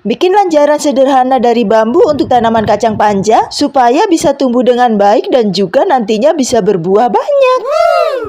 Bikin lanjaran sederhana dari bambu untuk tanaman kacang panjang supaya bisa tumbuh dengan baik dan juga nantinya bisa berbuah banyak.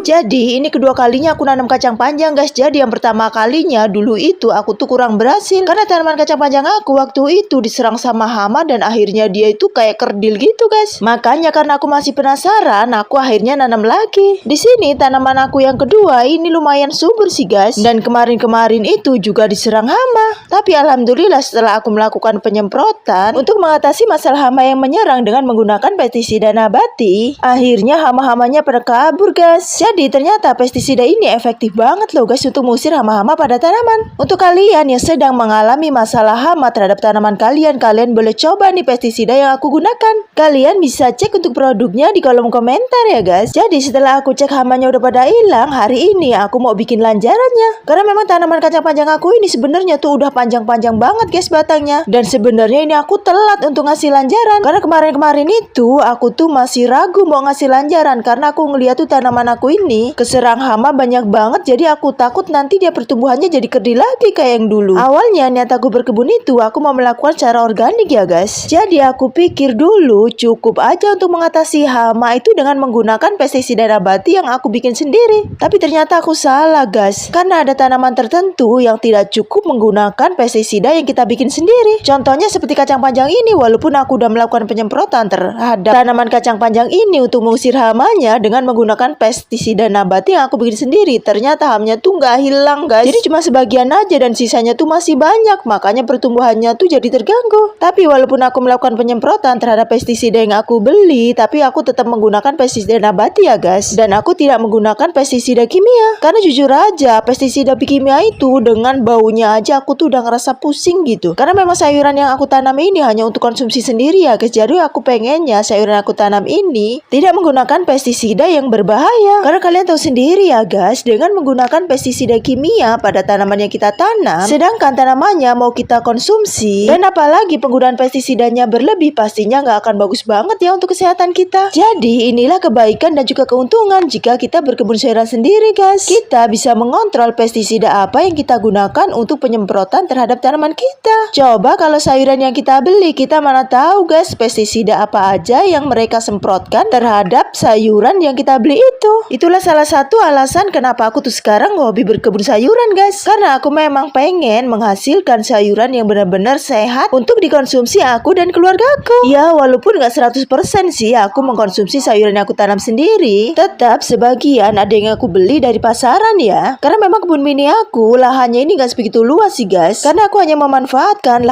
Jadi ini kedua kalinya aku nanam kacang panjang guys. Jadi yang pertama kalinya dulu itu aku tuh kurang berhasil karena tanaman kacang panjang aku waktu itu diserang sama hama dan akhirnya dia itu kayak kerdil gitu guys. Makanya karena aku masih penasaran, aku akhirnya nanam lagi. Di sini tanaman aku yang kedua ini lumayan subur sih guys. Dan kemarin-kemarin itu juga diserang hama. Tapi alhamdulillah setelah aku melakukan penyemprotan untuk mengatasi masalah hama yang menyerang dengan menggunakan pestisida nabati, akhirnya hama-hamanya pada kabur guys. Jadi ternyata pestisida ini efektif banget loh guys untuk mengusir hama-hama pada tanaman. Untuk kalian yang sedang mengalami masalah hama terhadap tanaman kalian, kalian boleh coba nih pestisida yang aku gunakan. Kalian bisa cek untuk produknya di kolom komentar ya guys. Jadi setelah aku cek hamanya udah pada hilang, hari ini aku mau bikin lanjarannya. Karena memang tanaman kacang panjang aku ini sebenarnya tuh udah panjang-panjang banget guys batangnya. Dan sebenarnya ini aku telat untuk ngasih lanjaran. Karena kemarin-kemarin itu aku tuh masih ragu mau ngasih lanjaran karena aku ngeliat tuh tanaman aku ini keserang hama banyak banget. Jadi aku takut nanti dia pertumbuhannya jadi kerdil lagi kayak yang dulu. Awalnya niat aku berkebun itu aku mau melakukan cara organik ya guys. Jadi aku pikir dulu cukup aja untuk mengatasi hama itu dengan menggunakan pestisida nabati yang aku bikin sendiri. Tapi ternyata aku salah guys. Karena ada tanaman tertentu yang tidak cukup menggunakan pestisida yang kita bikin sendiri. Contohnya seperti kacang panjang ini, walaupun aku udah melakukan penyemprotan terhadap tanaman kacang panjang ini untuk mengusir hamanya dengan menggunakan pestisida nabati yang aku bikin sendiri, ternyata hamnya tuh nggak hilang guys. Jadi cuma sebagian aja dan sisanya tuh masih banyak, makanya pertumbuhannya tuh jadi terganggu. Tapi walaupun aku melakukan penyemprotan terhadap pestisida yang aku beli, tapi aku tetap menggunakan pestisida nabati ya guys. Dan aku tidak menggunakan pestisida kimia. Karena jujur aja pestisida kimia itu dengan baunya aja aku tuh udah ngerasa pusing gitu. Karena memang sayuran yang aku tanam ini hanya untuk konsumsi sendiri ya guys. Jadi aku pengennya sayuran yang aku tanam ini tidak menggunakan pestisida yang berbahaya. Karena kalian tahu sendiri ya guys, dengan menggunakan pestisida kimia pada tanaman yang kita tanam, sedangkan tanamannya mau kita konsumsi, dan apalagi penggunaan pestisidanya berlebih, pastinya nggak akan bagus banget ya untuk kesehatan kita. Jadi inilah kebaikan dan juga keuntungan jika kita berkebun sayuran sendiri guys. Kita bisa mengontrol pestisida apa yang kita gunakan untuk penyemprotan terhadap tanaman kita. Coba kalau sayuran yang kita beli, kita mana tahu guys pestisida apa aja yang mereka semprotkan terhadap sayuran yang kita beli itu. Itulah salah satu alasan kenapa aku tuh sekarang hobi berkebun sayuran guys. Karena aku memang pengen menghasilkan sayuran yang benar-benar sehat untuk dikonsumsi aku dan keluarga aku. Ya walaupun gak 100% sih aku mengkonsumsi sayuran yang aku tanam sendiri, tetap sebagian ada yang aku beli dari pasaran ya. Karena memang kebun mini aku lahannya ini gak sebegitu luas sih guys. Karena aku hanya memanfaatkan